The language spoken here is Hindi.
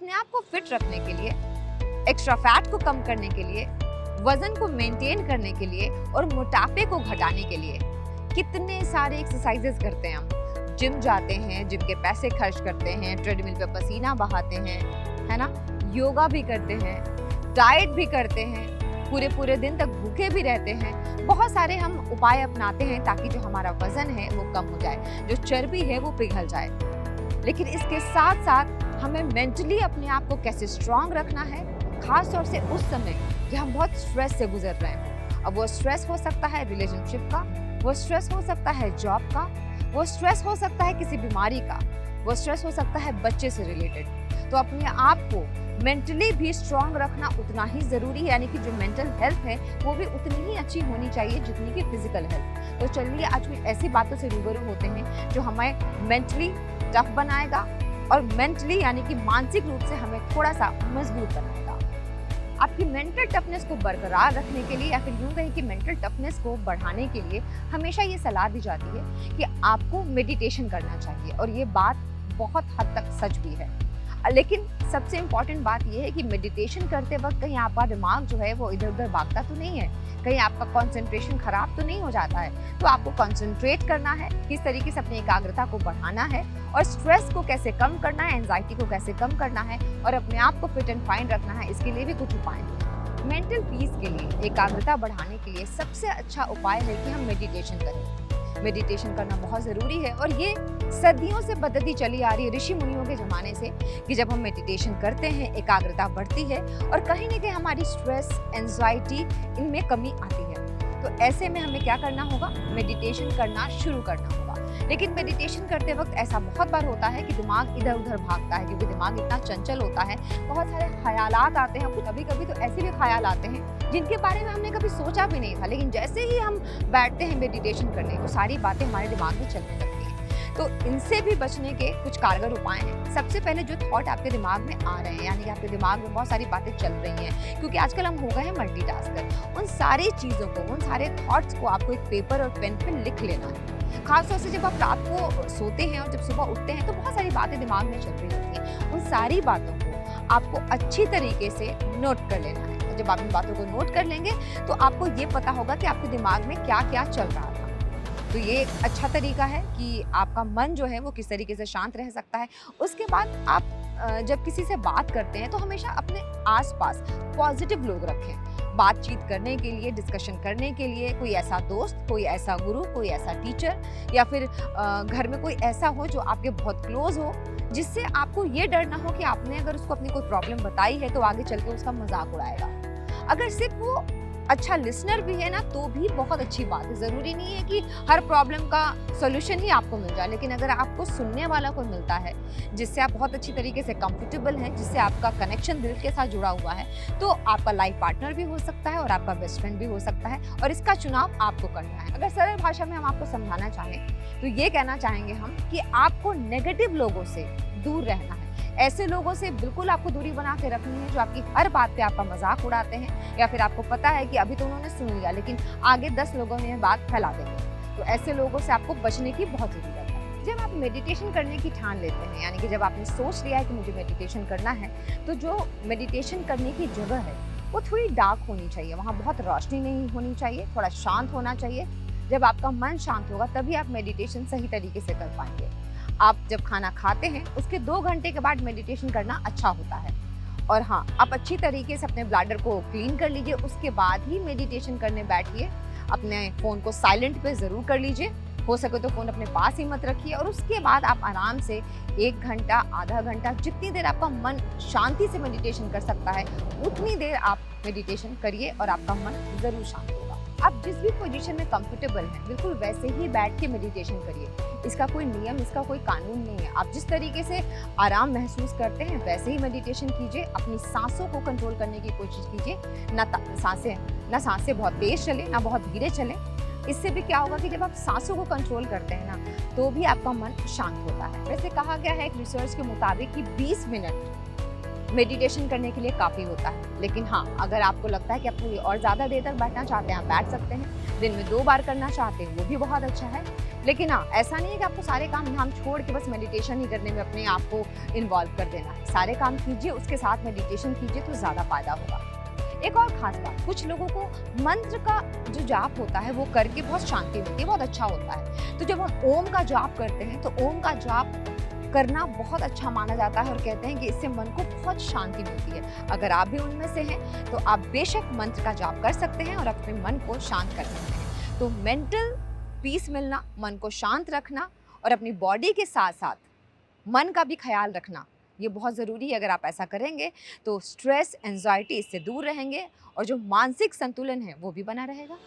अपने आप को फिट रखने के लिए, एक्स्ट्रा फैट को कम करने के लिए, वजन को मेंटेन करने के लिए और मोटापे को घटाने के लिए कितने सारे एक्सरसाइजेस करते हैं हम। जिम जाते हैं, जिम के पैसे खर्च करते हैं, ट्रेडमिल पे पसीना बहाते हैं, है ना, योगा भी करते हैं, डाइट भी करते हैं, पूरे दिन तक भूखे भी रहते हैं। बहुत सारे हम उपाय अपनाते हैं ताकि जो हमारा वजन है वो कम हो जाए, जो चर्बी है वो पिघल जाए। लेकिन इसके साथ साथ हमें मेंटली अपने आप को कैसे स्ट्रांग रखना है, खास तौर से उस समय जब हम बहुत स्ट्रेस से गुजर रहे हैं। अब वो स्ट्रेस हो सकता है रिलेशनशिप का, वो स्ट्रेस हो सकता है जॉब का, वो स्ट्रेस हो सकता है किसी बीमारी का, वो स्ट्रेस हो सकता है बच्चे से रिलेटेड। तो अपने आप को मेंटली भी स्ट्रांग रखना उतना ही ज़रूरी है, यानी कि जो मेंटल हेल्थ है वो भी उतनी ही अच्छी होनी चाहिए जितनी कि फिजिकल हेल्थ। तो चलिए आज कुछ ऐसी बातों से रूबरू होते हैं जो हमें मेंटली टफ बनाएगा और मेंटली यानी कि मानसिक रूप से हमें थोड़ा सा मजबूत बनाएगा। आपकी मेंटल टफनेस को बरकरार रखने के लिए या फिर यूँ कहें कि मेंटल टफनेस को बढ़ाने के लिए हमेशा ये सलाह दी जाती है कि आपको मेडिटेशन करना चाहिए, और ये बात बहुत हद तक सच भी है। लेकिन सबसे इम्पॉर्टेंट बात यह है कि मेडिटेशन करते वक्त कहीं आपका दिमाग जो है वो इधर उधर भागता तो नहीं है, कहीं आपका कंसंट्रेशन खराब तो नहीं हो जाता है। तो आपको कंसंट्रेट करना है, किस तरीके से अपनी एकाग्रता को बढ़ाना है और स्ट्रेस को कैसे कम करना है, एंजाइटी को कैसे कम करना है और अपने आप को फिट एंड फाइन रखना है, इसके लिए भी कुछ उपाय हैं। मेंटल पीस के लिए, एकाग्रता बढ़ाने के लिए सबसे अच्छा उपाय है कि हम मेडिटेशन करें। मेडिटेशन करना बहुत ज़रूरी है और ये सदियों से पद्धति चली आ रही है, ऋषि मुनियों के ज़माने से, कि जब हम मेडिटेशन करते हैं एकाग्रता बढ़ती है और कहीं ना कहीं हमारी स्ट्रेस, एंजाइटी इनमें कमी आती है। तो ऐसे में हमें क्या करना होगा, मेडिटेशन करना शुरू करना होगा। लेकिन मेडिटेशन करते वक्त ऐसा बहुत बार होता है कि दिमाग इधर उधर भागता है, क्योंकि दिमाग इतना चंचल होता है, बहुत सारे ख्यालात आते हैं। कभी कभी तो ऐसे भी ख्याल आते हैं जिनके बारे में हमने कभी सोचा भी नहीं था, लेकिन जैसे ही हम बैठते हैं मेडिटेशन करने तो सारी बातें हमारे दिमाग में चलने लगती हैं। तो इनसे भी बचने के कुछ कारगर उपाय हैं। सबसे पहले जो थॉट आपके दिमाग में आ रहे हैं, यानी कि आपके दिमाग में बहुत सारी बातें चल रही हैं, क्योंकि आजकल हम हो गए हैं मल्टीटास्कर, उन सारी चीज़ों को, उन सारे थॉट्स को आपको एक पेपर और पेन पे लिख लेना है। खासतौर से जब आप रात को सोते हैं और जब सुबह उठते हैं तो बहुत सारी बातें दिमाग में चल रही होती हैं। उन सारी बातों को आपको अच्छी तरीके से नोट कर लेना है। और जब आप इन बातों को नोट कर लेंगे तो आपको ये पता होगा कि आपके दिमाग में क्या क्या चल रहा था। तो ये एक अच्छा तरीका है कि आपका मन जो है वो किस तरीके से शांत रह सकता है। उसके बाद आप जब किसी से बात करते हैं तो हमेशा अपने आसपास पॉजिटिव लोग रखें, बातचीत करने के लिए, डिस्कशन करने के लिए। कोई ऐसा दोस्त, कोई ऐसा गुरु, कोई ऐसा टीचर, या फिर घर में कोई ऐसा हो जो आपके बहुत क्लोज हो, जिससे आपको ये डर ना हो कि आपने अगर उसको अपनी कोई प्रॉब्लम बताई है तो आगे चल के उसका मजाक उड़ाएगा। अगर सिर्फ वो अच्छा लिसनर भी है ना तो भी बहुत अच्छी बात है। ज़रूरी नहीं है कि हर प्रॉब्लम का सोल्यूशन ही आपको मिल जाए, लेकिन अगर आपको सुनने वाला कोई मिलता है जिससे आप बहुत अच्छी तरीके से कंफर्टेबल हैं, जिससे आपका कनेक्शन दिल के साथ जुड़ा हुआ है, तो आपका लाइफ पार्टनर भी हो सकता है और आपका बेस्ट फ्रेंड भी हो सकता है, और इसका चुनाव आपको करना है। अगर सरल भाषा में हम आपको समझाना चाहें तो ये कहना चाहेंगे हम कि आपको नेगेटिव लोगों से दूर रहना है। ऐसे लोगों से बिल्कुल आपको दूरी बना के रखनी है जो आपकी हर बात पे आपका मजाक उड़ाते हैं, या फिर आपको पता है कि अभी तो उन्होंने सुन लिया लेकिन आगे 10 लोगों में यह बात फैला देंगे। तो ऐसे लोगों से आपको बचने की बहुत ज़रूरत है। जब आप मेडिटेशन करने की ठान लेते हैं, यानी कि जब आपने सोच लिया है कि मुझे मेडिटेशन करना है, तो जो मेडिटेशन करने की जगह है वो थोड़ी डार्क होनी चाहिए, वहाँ बहुत रोशनी नहीं होनी चाहिए, थोड़ा शांत होना चाहिए। जब आपका मन शांत होगा तभी आप मेडिटेशन सही तरीके से कर पाएंगे। आप जब खाना खाते हैं उसके 2 घंटे के बाद मेडिटेशन करना अच्छा होता है। और हाँ, आप अच्छी तरीके से अपने ब्लैडर को क्लीन कर लीजिए, उसके बाद ही मेडिटेशन करने बैठिए। अपने फ़ोन को साइलेंट पे ज़रूर कर लीजिए, हो सके तो फ़ोन अपने पास ही मत रखिए। और उसके बाद आप आराम से 1 घंटा, आधा घंटा, जितनी देर आपका मन शांति से मेडिटेशन कर सकता है उतनी देर आप मेडिटेशन करिए और आपका मन ज़रूर शांत होगा। आप जिस भी पोजीशन में कंफर्टेबल हैं बिल्कुल वैसे ही बैठ के मेडिटेशन करिए। इसका कोई नियम, इसका कोई कानून नहीं है। आप जिस तरीके से आराम महसूस करते हैं वैसे ही मेडिटेशन कीजिए। अपनी सांसों को कंट्रोल करने की कोशिश कीजिए। ना सांसें बहुत तेज चले ना बहुत धीरे चले। इससे भी क्या होगा कि जब आप सांसों को कंट्रोल करते हैं ना तो भी आपका मन शांत होता है। वैसे कहा गया है एक रिसर्च के मुताबिक कि 20 मिनट मेडिटेशन करने के लिए काफ़ी होता है। लेकिन हाँ, अगर आपको लगता है कि आप थोड़ी और ज़्यादा देर तक बैठना चाहते हैं, आप बैठ सकते हैं। दिन में 2 बार करना चाहते हैं वो भी बहुत अच्छा है। लेकिन हाँ, ऐसा नहीं है कि आपको सारे काम धाम छोड़ के बस मेडिटेशन ही करने में अपने आप को इन्वॉल्व कर देना है। सारे काम कीजिए, उसके साथ मेडिटेशन कीजिए तो ज़्यादा फायदा होगा। एक और खास बात, कुछ लोगों को मंत्र का जो जाप होता है वो करके बहुत शांति मिलती है, बहुत अच्छा होता है। तो जब हम ओम का जाप करते हैं तो ओम का जाप करना बहुत अच्छा माना जाता है और कहते हैं कि इससे मन को बहुत शांति मिलती है। अगर आप भी उनमें से हैं तो आप बेशक मंत्र का जाप कर सकते हैं और अपने मन को शांत कर सकते हैं। तो मेंटल पीस मिलना, मन को शांत रखना और अपनी बॉडी के साथ साथ मन का भी ख्याल रखना, ये बहुत ज़रूरी है। अगर आप ऐसा करेंगे तो स्ट्रेस, एंजाइटी इससे दूर रहेंगे और जो मानसिक संतुलन है वो भी बना रहेगा।